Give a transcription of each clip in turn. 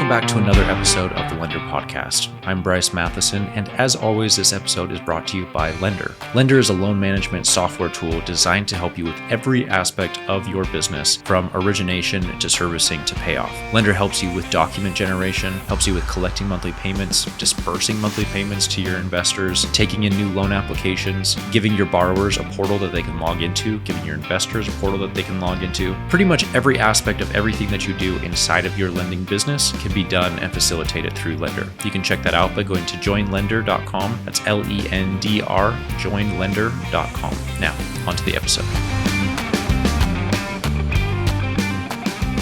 Welcome back to another episode of the Lender Podcast. I'm Bryce Matheson, and as always, this episode is brought to you by Lender. Lender is a loan management software tool designed to help you with every aspect of your business, from origination to servicing to payoff. Lender helps you with document generation, helps you with collecting monthly payments, dispersing monthly payments to your investors, taking in new loan applications, giving your borrowers a portal that they can log into, giving your investors a portal that they can log into. Pretty much every aspect of everything that you do inside of your lending business can be done and facilitated through Lender. You can check that out by going to joinlender.com. That's LENDR, joinlender.com. Now, onto the episode.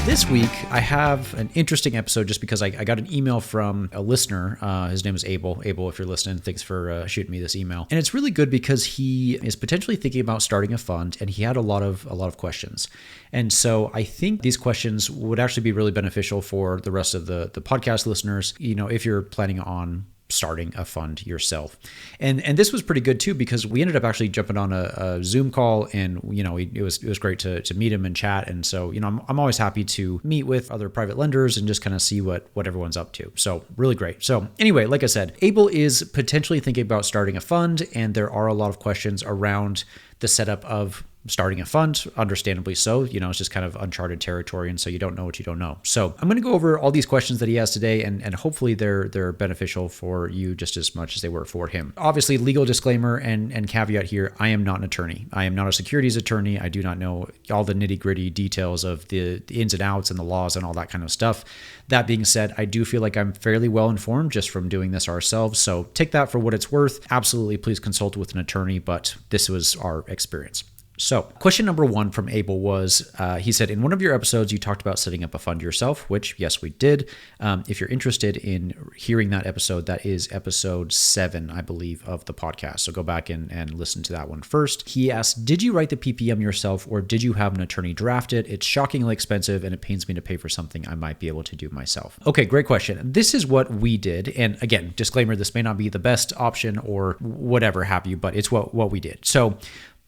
This week, I have an interesting episode just because I got an email from a listener. His name is Abel. Abel, if you're listening, thanks for shooting me this email. And it's really good because he is potentially thinking about starting a fund, and he had a lot of questions. And so I think these questions would actually be really beneficial for the rest of the podcast listeners, if you're planning on starting a fund yourself. And this was pretty good too, because we ended up actually jumping on a Zoom call, and it was great to meet him and chat. And so I'm always happy to meet with other private lenders and just kind of see what everyone's up to. So really great. So anyway, like I said, Abel is potentially thinking about starting a fund, and there are a lot of questions around the setup of starting a fund, understandably so. It's just kind of uncharted territory, and so you don't know what you don't know. So I'm going to go over all these questions that he has today, and hopefully they're beneficial for you just as much as they were for him. Obviously, legal disclaimer and caveat here, I am not an attorney. I am not a securities attorney. I do not know all the nitty-gritty details of the ins and outs and the laws and all that kind of stuff. That being said, I do feel like I'm fairly well informed just from doing this ourselves. So take that for what it's worth. Absolutely, please consult with an attorney, but this was our experience. So question number one from Abel was, he said, in one of your episodes, you talked about setting up a fund yourself, which, yes, we did. If you're interested in hearing that episode, that is episode 7, I believe, of the podcast. So go back and listen to that one first. He asked, did you write the PPM yourself, or did you have an attorney draft it? It's shockingly expensive, and it pains me to pay for something I might be able to do myself. Okay, great question. This is what we did. And again, disclaimer, this may not be the best option or whatever have you, but it's what we did. So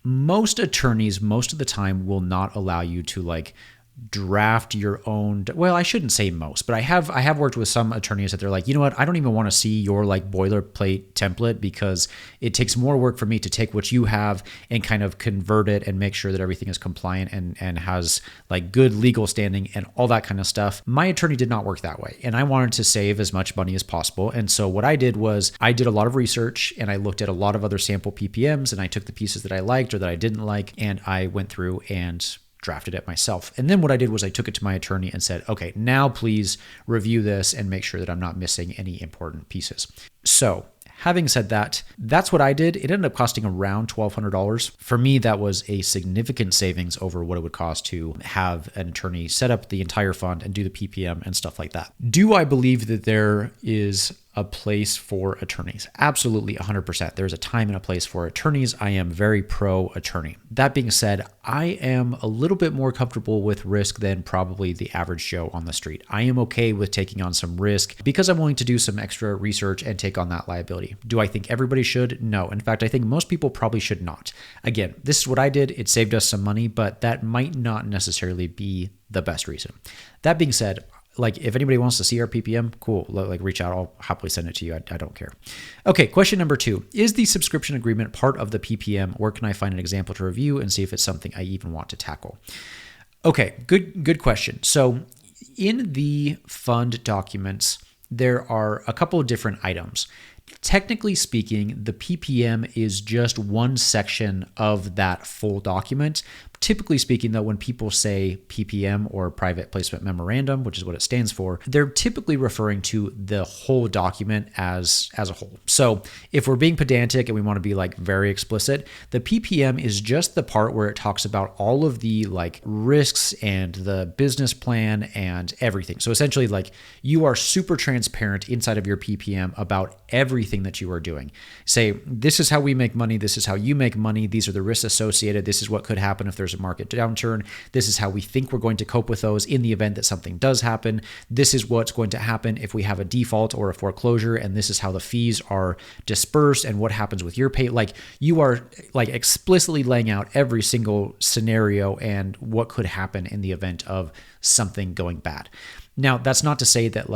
most attorneys, most of the time, will not allow you to draft your own. Well, I shouldn't say most, but I have worked with some attorneys that they're like, you know what, I don't even want to see your boilerplate template, because it takes more work for me to take what you have and kind of convert it and make sure that everything is compliant and has good legal standing and all that kind of stuff. My attorney did not work that way, and I wanted to save as much money as possible. And so what I did was I did a lot of research, and I looked at a lot of other sample PPMs, and I took the pieces that I liked or that I didn't like, and I went through and drafted it myself. And then what I did was I took it to my attorney and said, okay, now please review this and make sure that I'm not missing any important pieces. So having said that, that's what I did. It ended up costing around $1,200. For me, that was a significant savings over what it would cost to have an attorney set up the entire fund and do the PPM and stuff like that. Do I believe that there is a place for attorneys? Absolutely, 100%. There's a time and a place for attorneys. I am very pro attorney. That being said, I am a little bit more comfortable with risk than probably the average Joe on the street. I am okay with taking on some risk because I'm willing to do some extra research and take on that liability. Do I think everybody should? No. In fact, I think most people probably should not. Again, this is what I did. It saved us some money, but that might not necessarily be the best reason. That being said, if anybody wants to see our PPM, cool. Reach out. I'll happily send it to you. I don't care. Okay. Question number 2, is the subscription agreement part of the PPM, or can I find an example to review and see if it's something I even want to tackle? Okay. Good question. So in the fund documents, there are a couple of different items. Technically speaking, the PPM is just one section of that full document. Typically speaking, though, when people say PPM or private placement memorandum, which is what it stands for, they're typically referring to the whole document as a whole. So if we're being pedantic and we want to be very explicit, the PPM is just the part where it talks about all of the risks and the business plan and everything. So essentially, you are super transparent inside of your PPM about everything that you are doing. Say, this is how we make money. This is how you make money. These are the risks associated. This is what could happen if there's a market downturn. This is how we think we're going to cope with those in the event that something does happen. This is what's going to happen if we have a default or a foreclosure, and this is how the fees are dispersed and what happens with your pay. You are explicitly laying out every single scenario and what could happen in the event of something going bad. Now, that's not to say that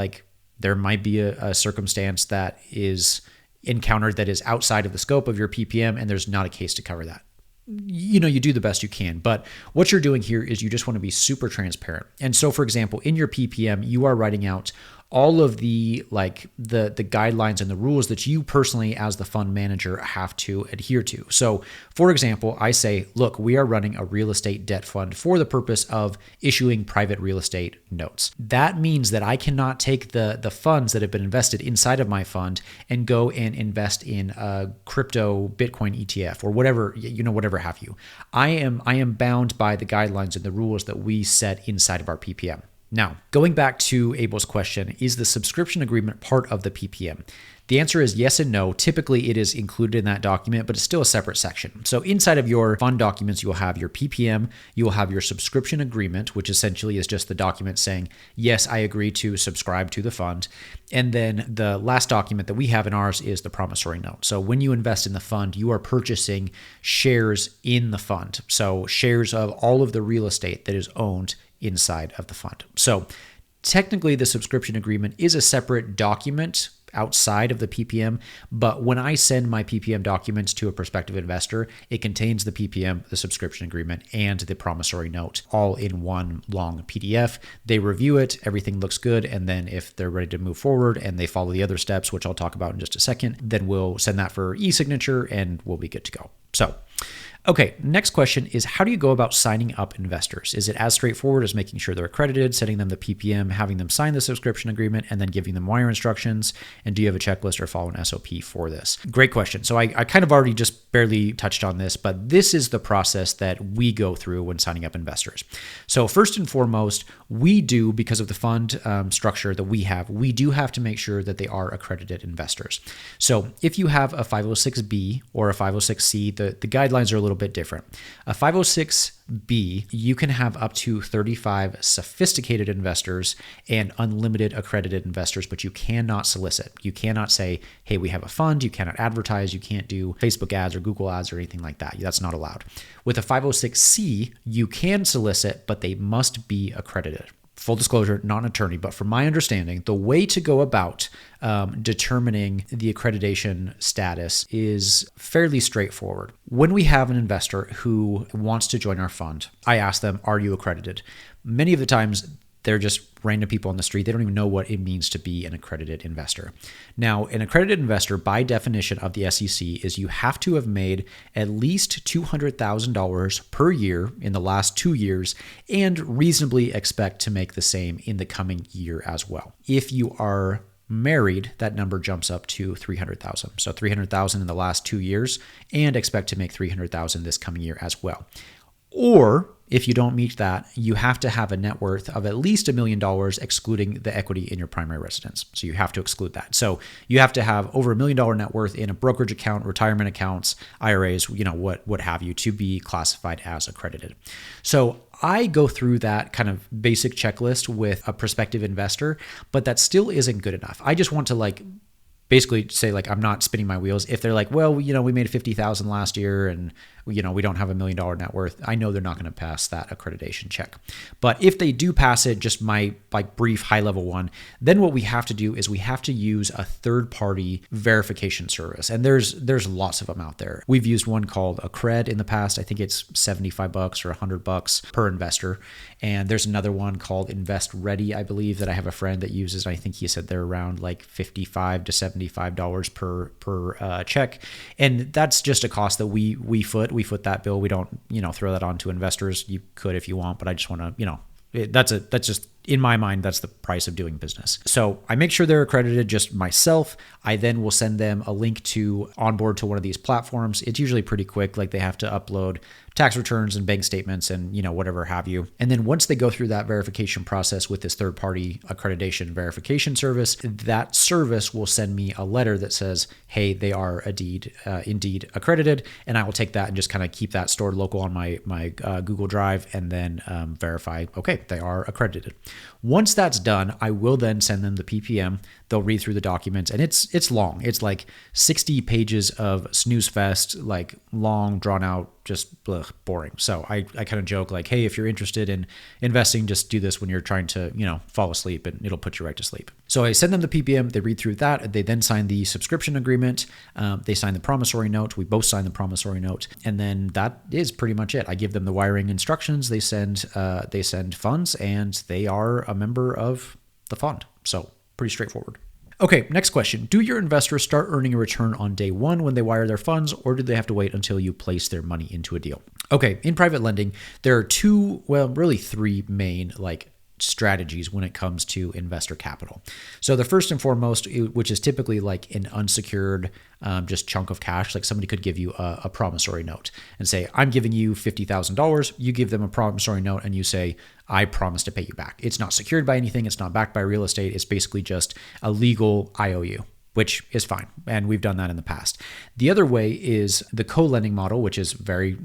There might be a circumstance that is encountered that is outside of the scope of your PPM, and there's not a case to cover that. You do the best you can, but what you're doing here is you just want to be super transparent. And so, for example, in your PPM, you are writing out all of the guidelines and the rules that you personally as the fund manager have to adhere to. So for example, I say, look, we are running a real estate debt fund for the purpose of issuing private real estate notes. That means that I cannot take the funds that have been invested inside of my fund and go and invest in a crypto Bitcoin ETF or whatever have you. I am bound by the guidelines and the rules that we set inside of our PPM. Now, going back to Abel's question, is the subscription agreement part of the PPM? The answer is yes and no. Typically, it is included in that document, but it's still a separate section. So inside of your fund documents, you will have your PPM, you will have your subscription agreement, which essentially is just the document saying, yes, I agree to subscribe to the fund. And then the last document that we have in ours is the promissory note. So when you invest in the fund, you are purchasing shares in the fund. So shares of all of the real estate that is owned inside of the fund. So technically the subscription agreement is a separate document outside of the PPM, but when I send my PPM documents to a prospective investor, it contains the PPM, the subscription agreement, and the promissory note all in one long PDF. They review it, everything looks good, and then if they're ready to move forward and they follow the other steps, which I'll talk about in just a second, then we'll send that for e-signature and we'll be good to go. So okay, next question is, how do you go about signing up investors? Is it as straightforward as making sure they're accredited, sending them the PPM, having them sign the subscription agreement, and then giving them wire instructions? And do you have a checklist or follow an SOP for this? Great question. So I kind of already just barely touched on this, but this is the process that we go through when signing up investors. So first and foremost, we do, because of the fund structure that we do have to make sure that they are accredited investors. So if you have a 506B or a 506C, the guidelines are a little bit different. A 506B, you can have up to 35 sophisticated investors and unlimited accredited investors, but you cannot solicit. You cannot say, hey, we have a fund. You cannot advertise. You can't do Facebook ads or Google ads or anything like that. That's not allowed. With a 506C, you can solicit, but they must be accredited. Full disclosure, not an attorney, but from my understanding, the way to go about determining the accreditation status is fairly straightforward. When we have an investor who wants to join our fund, I ask them, are you accredited? Many of the times, they're just random people on the street. They don't even know what it means to be an accredited investor. Now, an accredited investor, by definition of the SEC, is you have to have made at least $200,000 per year in the last 2 years and reasonably expect to make the same in the coming year as well. If you are married, that number jumps up to 300,000. So 300,000 in the last 2 years and expect to make 300,000 this coming year as well. Or if you don't meet that, you have to have a net worth of at least $1 million, excluding the equity in your primary residence. So you have to exclude that. So you have to have over $1 million net worth in a brokerage account, retirement accounts, IRAs, what have you, to be classified as accredited. So I go through that kind of basic checklist with a prospective investor, but that still isn't good enough. I just want to basically say I'm not spinning my wheels. If they're like, well, we made 50,000 last year and we don't have $1 million net worth, I know they're not going to pass that accreditation check. But if they do pass it, just my brief high level one, then what we have to do is we have to use a third party verification service. And there's lots of them out there. We've used one called Accred in the past. I think it's $75 or $100 per investor. And there's another one called Invest Ready, I believe, that I have a friend that uses. I think he said they're around $55 to $75 per check. And that's just a cost that we foot that bill. We don't, throw that on to investors. You could if you want, but I just want to, that's just, in my mind, that's the price of doing business. So I make sure they're accredited just myself. I then will send them a link to onboard to one of these platforms. It's usually pretty quick. They have to upload tax returns and bank statements and, whatever have you. And then once they go through that verification process with this third-party accreditation verification service, that service will send me a letter that says, hey, they are indeed accredited. And I will take that and just kind of keep that stored local on my Google Drive and then verify, okay, they are accredited. Once that's done, I will then send them the PPM. They'll read through the documents, and it's long. It's like 60 pages of snooze fest, like long, drawn out, just boring. So I kind of joke like, hey, if you're interested in investing, just do this when you're trying to, fall asleep, and it'll put you right to sleep. So I send them the PPM, they read through that, they then sign the subscription agreement, they sign the promissory note, we both sign the promissory note, and then that is pretty much it. I give them the wiring instructions, they send funds, and they are a member of the fund. So pretty straightforward. Okay, next question. Do your investors start earning a return on day one when they wire their funds, or do they have to wait until you place their money into a deal? Okay, in private lending, there are three main strategies when it comes to investor capital. So the first and foremost, which is typically like an unsecured just chunk of cash, like somebody could give you a promissory note and say, I'm giving you $50,000. You give them a promissory note and you say, I promise to pay you back. It's not secured by anything. It's not backed by real estate. It's basically just a legal IOU, which is fine. And we've done that in the past. The other way is the co-lending model, which is very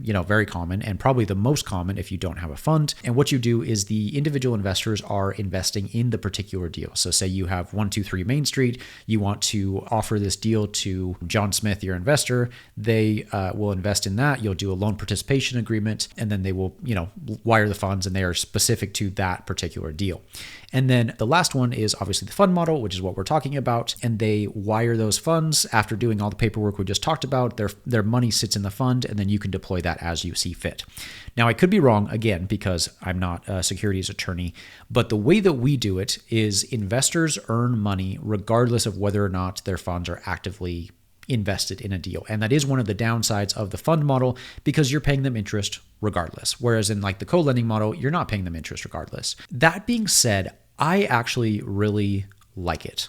common and probably the most common if you don't have a fund. And what you do is the individual investors are investing in the particular deal. So say you have 123 Main Street, you want to offer this deal to John Smith, your investor. They will invest in that. You'll do a loan participation agreement, and then they will, wire the funds, and they are specific to that particular deal. And then the last one is obviously the fund model, which is what we're talking about. And they wire those funds after doing all the paperwork we just talked about. Their money sits in the fund, and then you can deploy that as you see fit. Now, I could be wrong, again, because I'm not a securities attorney, but the way that we do it is investors earn money regardless of whether or not their funds are actively invested in a deal. And that is one of the downsides of the fund model, because you're paying them interest regardless. Whereas in like the co-lending model, you're not paying them interest regardless. That being said, I actually really like it.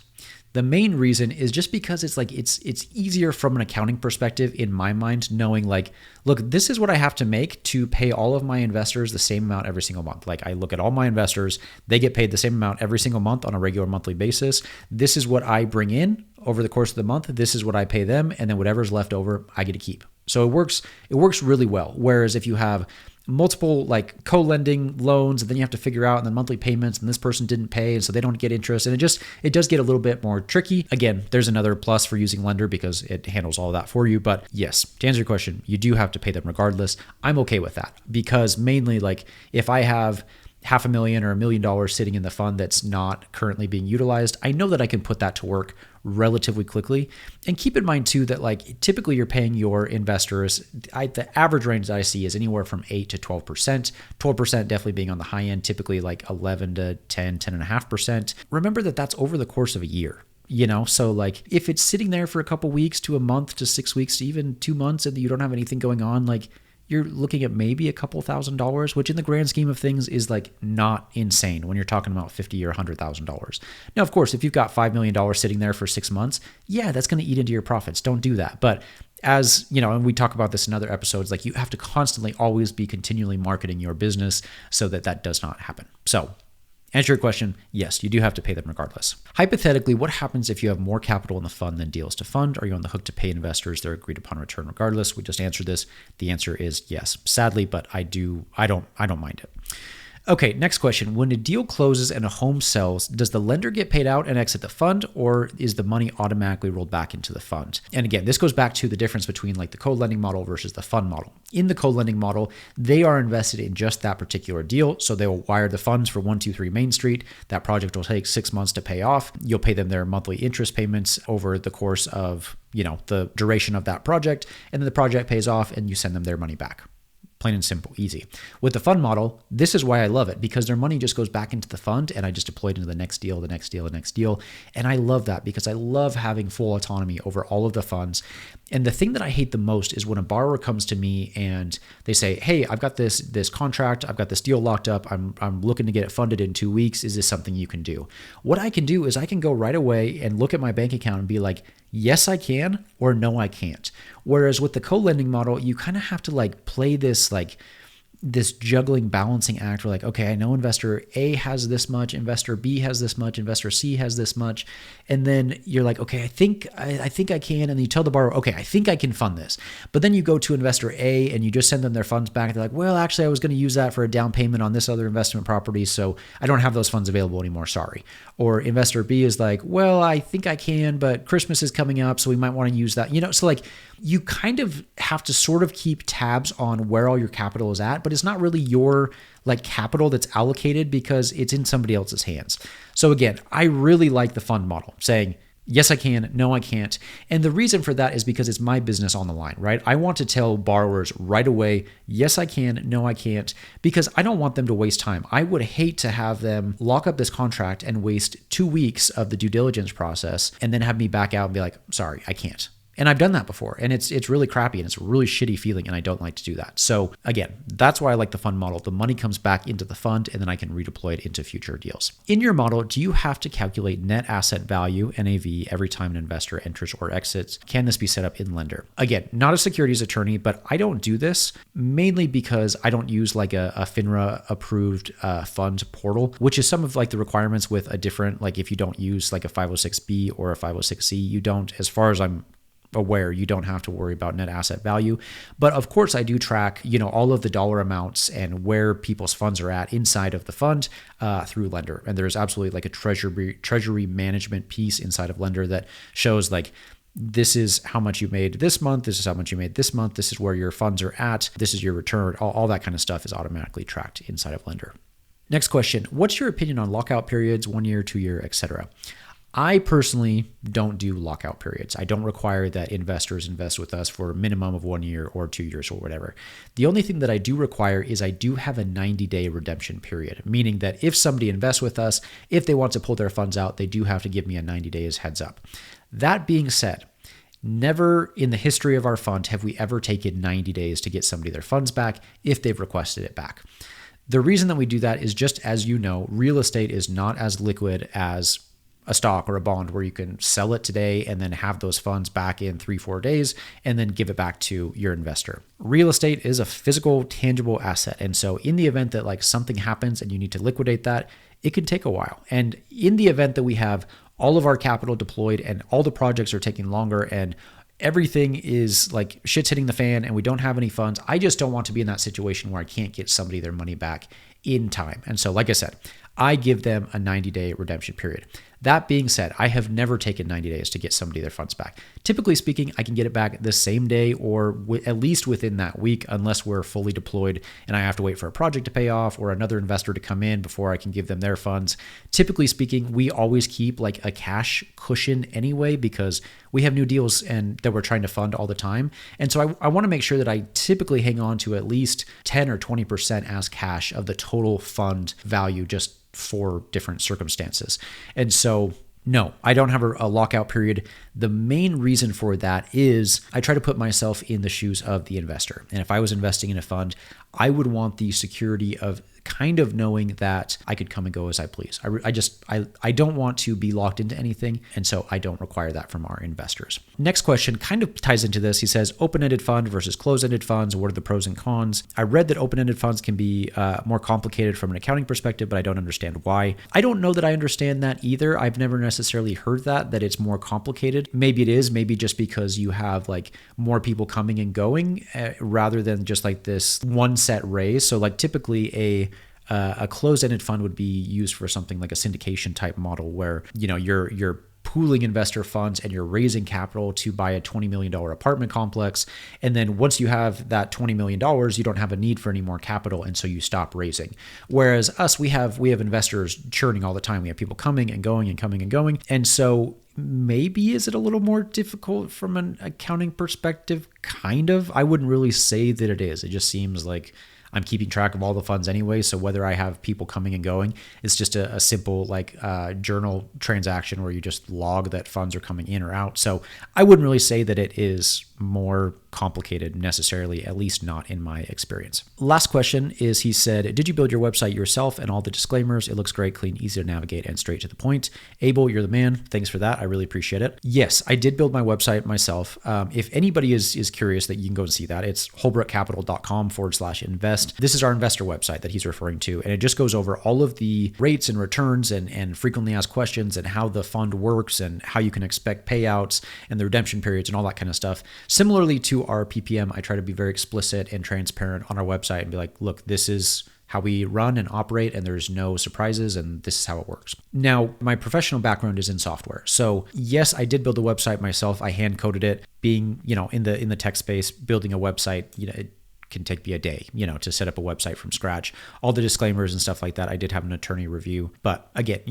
The main reason is just because it's easier from an accounting perspective in my mind, knowing like, look, this is what I have to make to pay all of my investors the same amount every single month. Like I look at all my investors, they get paid the same amount every single month on a regular monthly basis. This is what I bring in over the course of the month. This is what I pay them. And then whatever's left over, I get to keep. So it works really well. Whereas if you have multiple like co-lending loans, and then you have to figure out and then monthly payments, and this person didn't pay, and so they don't get interest, and it does get a little bit more tricky. Again, there's another plus for using Lender because it handles all of that for you. But yes, to answer your question, you do have to pay them regardless. I'm okay with that because mainly like if I have $500,000 or $1 million sitting in the fund that's not currently being utilized, I know that I can put that to work relatively quickly. And keep in mind too that like typically you're paying your investors, the average range that I see is anywhere from 8 to 12%. 12% definitely being on the high end, typically like 11 to 10.5%. Remember that that's over the course of a year. So like if it's sitting there for a couple weeks to a month to 6 weeks to even 2 months and you don't have anything going on, like you're looking at maybe a couple $1,000s, which in the grand scheme of things is like not insane when you're talking about $50,000 or $100,000. Now, of course, if you've got $5 million sitting there for 6 months, yeah, that's going to eat into your profits. Don't do that. But as you know, and we talk about this in other episodes, like you have to constantly always be continually marketing your business so that does not happen. So answer your question, yes, you do have to pay them regardless. Hypothetically, what happens if you have more capital in the fund than deals to fund? Are you on the hook to pay investors their agreed upon return regardless? We just answered this. The answer is yes, sadly, but I don't mind it. Okay, next question. When a deal closes and a home sells, does the lender get paid out and exit the fund, or is the money automatically rolled back into the fund? And again, this goes back to the difference between like the co-lending model versus the fund model. In the co-lending model, they are invested in just that particular deal. So they will wire the funds for 123 Main Street. That project will take 6 months to pay off. You'll pay them their monthly interest payments over the course of, the duration of that project. And then the project pays off and you send them their money back. Plain and simple, easy. With the fund model, this is why I love it, because their money just goes back into the fund and I just deploy it into the next deal, the next deal, the next deal. And I love that because I love having full autonomy over all of the funds. And the thing that I hate the most is when a borrower comes to me and they say, hey, I've got this contract, I've got this deal locked up, I'm looking to get it funded in 2 weeks. Is this something you can do? What I can do is I can go right away and look at my bank account and be like, yes, I can, or no, I can't. Whereas with the co-lending model, you kind of have to like play this like this juggling balancing act. We're like, okay, I know investor A has this much, investor B has this much, investor C has this much. And then you're like, okay, I think I can. And then you tell the borrower, okay, I think I can fund this. But then you go to investor A and you just send them their funds back. They're like, well, actually, I was going to use that for a down payment on this other investment property, so I don't have those funds available anymore. Sorry. Or investor B is like, well, I think I can, but Christmas is coming up, so we might want to use that. So like you kind of have to sort of keep tabs on where all your capital is at, but it's not really your like capital that's allocated because it's in somebody else's hands. So again, I really like the fund model saying, yes, I can. No, I can't. And the reason for that is because it's my business on the line, right? I want to tell borrowers right away, yes, I can. No, I can't, because I don't want them to waste time. I would hate to have them lock up this contract and waste 2 weeks of the due diligence process and then have me back out and be like, sorry, I can't. And I've done that before, and it's really crappy, and it's a really shitty feeling, and I don't like to do that. So again, that's why I like the fund model. The money comes back into the fund, and then I can redeploy it into future deals. In your model, do you have to calculate net asset value, NAV, every time an investor enters or exits? Can this be set up in Lender? Again, not a securities attorney, but I don't do this mainly because I don't use like a FINRA approved fund portal, which is some of like the requirements with a different, like if you don't use like a 506B or a 506C, you don't, as far as I'm aware, you don't have to worry about net asset value. But of course, I do track, all of the dollar amounts and where people's funds are at inside of the fund through Lender. And there's absolutely like a treasury management piece inside of Lender that shows like, this is how much you made this month. This is how much you made this month. This is where your funds are at. This is your return. All that kind of stuff is automatically tracked inside of Lender. Next question. What's your opinion on lockout periods, 1 year, 2 year, etc.? I personally don't do lockout periods. I don't require that investors invest with us for a minimum of 1 year or 2 years or whatever. The only thing that I do require is I do have a 90-day redemption period, meaning that if somebody invests with us, if they want to pull their funds out, they do have to give me a 90 days heads up. That being said, never in the history of our fund have we ever taken 90 days to get somebody their funds back if they've requested it back. The reason that we do that is just as you know, real estate is not as liquid as a stock or a bond where you can sell it today and then have those funds back in 3-4 days and then give it back to your investor. Real estate is a physical, tangible asset. And so in the event that like something happens and you need to liquidate that, it can take a while. And in the event that we have all of our capital deployed and all the projects are taking longer and everything is like shit's hitting the fan and we don't have any funds, I just don't want to be in that situation where I can't get somebody their money back in time. And so, like I said, I give them a 90-day redemption period. That being said, I have never taken 90 days to get somebody their funds back. Typically speaking, I can get it back the same day or at least within that week, unless we're fully deployed and I have to wait for a project to pay off or another investor to come in before I can give them their funds. Typically speaking, we always keep like a cash cushion anyway because we have new deals and that we're trying to fund all the time. And so I want to make sure that I typically hang on to at least 10 or 20% as cash of the total fund value just for different circumstances. And so, no, I don't have a lockout period. The main reason for that is I try to put myself in the shoes of the investor. And if I was investing in a fund, I would want the security of kind of knowing that I could come and go as I please. I don't want to be locked into anything. And so I don't require that from our investors. Next question kind of ties into this. He says, open-ended fund versus closed-ended funds. What are the pros and cons? I read that open-ended funds can be more complicated from an accounting perspective, but I don't understand why. I don't know that I understand that either. I've never necessarily heard that it's more complicated. Maybe it is, maybe just because you have like more people coming and going rather than just like this one set raise. So like typically a closed-ended fund would be used for something like a syndication type model where, you're pooling investor funds and you're raising capital to buy a $20 million apartment complex. And then once you have that $20 million, you don't have a need for any more capital. And so you stop raising. Whereas us, we have investors churning all the time. We have people coming and going and coming and going. And so maybe is it a little more difficult from an accounting perspective? Kind of. I wouldn't really say that it is. It just seems like I'm keeping track of all the funds anyway. So whether I have people coming and going, it's just a simple like journal transaction where you just log that funds are coming in or out. So I wouldn't really say that it is more complicated necessarily, at least not in my experience. Last question is, he said, did you build your website yourself and all the disclaimers? It looks great, clean, easy to navigate, and straight to the point. Abel, you're the man. Thanks for that. I really appreciate it. Yes, I did build my website myself. If anybody is curious, that you can go and see that. It's holbrookcapital.com/invest. This is our investor website that he's referring to. And it just goes over all of the rates and returns and frequently asked questions and how the fund works and how you can expect payouts and the redemption periods and all that kind of stuff. Similarly to our PPM, I try to be very explicit and transparent on our website and be like, look, this is how we run and operate, and there's no surprises, and this is how it works. Now, my professional background is in software. So yes, I did build a website myself. I hand coded it. Being, in the tech space, building a website, it can take me a day, to set up a website from scratch. All the disclaimers and stuff like that, I did have an attorney review. But again,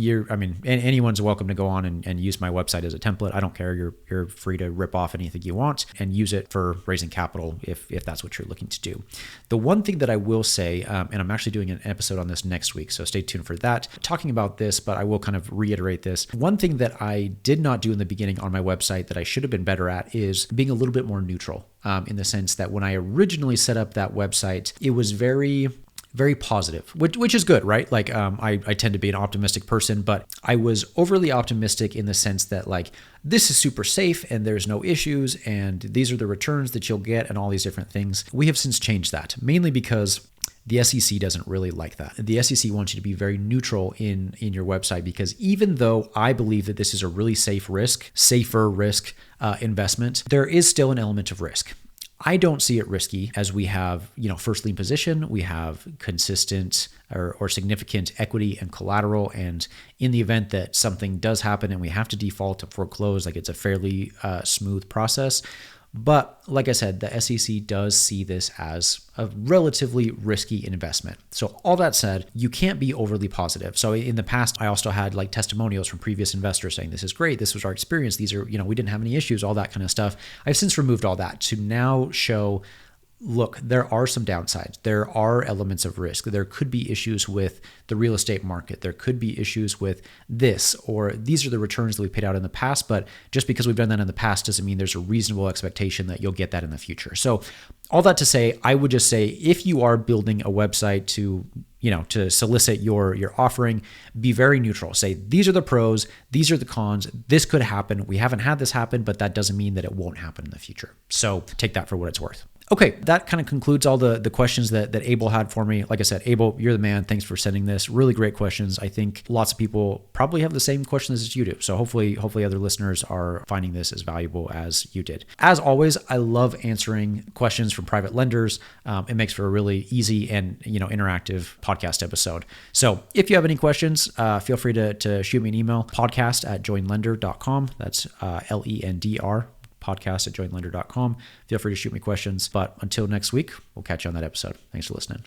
anyone's welcome to go on and use my website as a template. I don't care. You're free to rip off anything you want and use it for raising capital if that's what you're looking to do. The one thing that I will say, and I'm actually doing an episode on this next week, so stay tuned for that, talking about this, but I will kind of reiterate this. One thing that I did not do in the beginning on my website that I should have been better at is being a little bit more neutral. In the sense that when I originally set up that website, it was very, very positive, which is good, right? Like I tend to be an optimistic person, but I was overly optimistic in the sense that this is super safe and there's no issues and these are the returns that you'll get and all these different things. We have since changed that, mainly because the SEC doesn't really like that. The SEC wants you to be very neutral in your website, because even though I believe that this is a really safer risk investment, there is still an element of risk. I don't see it risky, as we have, first lien position, we have consistent or significant equity and collateral. And in the event that something does happen and we have to default or foreclose, it's a fairly smooth process. But like I said, the SEC does see this as a relatively risky investment. So all that said, you can't be overly positive. So in the past, I also had testimonials from previous investors saying, this is great, this was our experience, these are, we didn't have any issues, all that kind of stuff. I've since removed all that to now show, look, there are some downsides. There are elements of risk. There could be issues with the real estate market. There could be issues with this, or these are the returns that we paid out in the past. But just because we've done that in the past doesn't mean there's a reasonable expectation that you'll get that in the future. So all that to say, I would just say, if you are building a website to solicit your offering, be very neutral. Say, these are the pros, these are the cons, this could happen. We haven't had this happen, but that doesn't mean that it won't happen in the future. So take that for what it's worth. Okay, that kind of concludes all the questions that Abel had for me. Like I said, Abel, you're the man. Thanks for sending this. Really great questions. I think lots of people probably have the same questions as you do. So hopefully other listeners are finding this as valuable as you did. As always, I love answering questions from private lenders. It makes for a really easy and interactive podcast episode. So if you have any questions, feel free to shoot me an email, podcast@joinlender.com. That's LENDR. podcast@joinlender.com. Feel free to shoot me questions. But until next week, we'll catch you on that episode. Thanks for listening.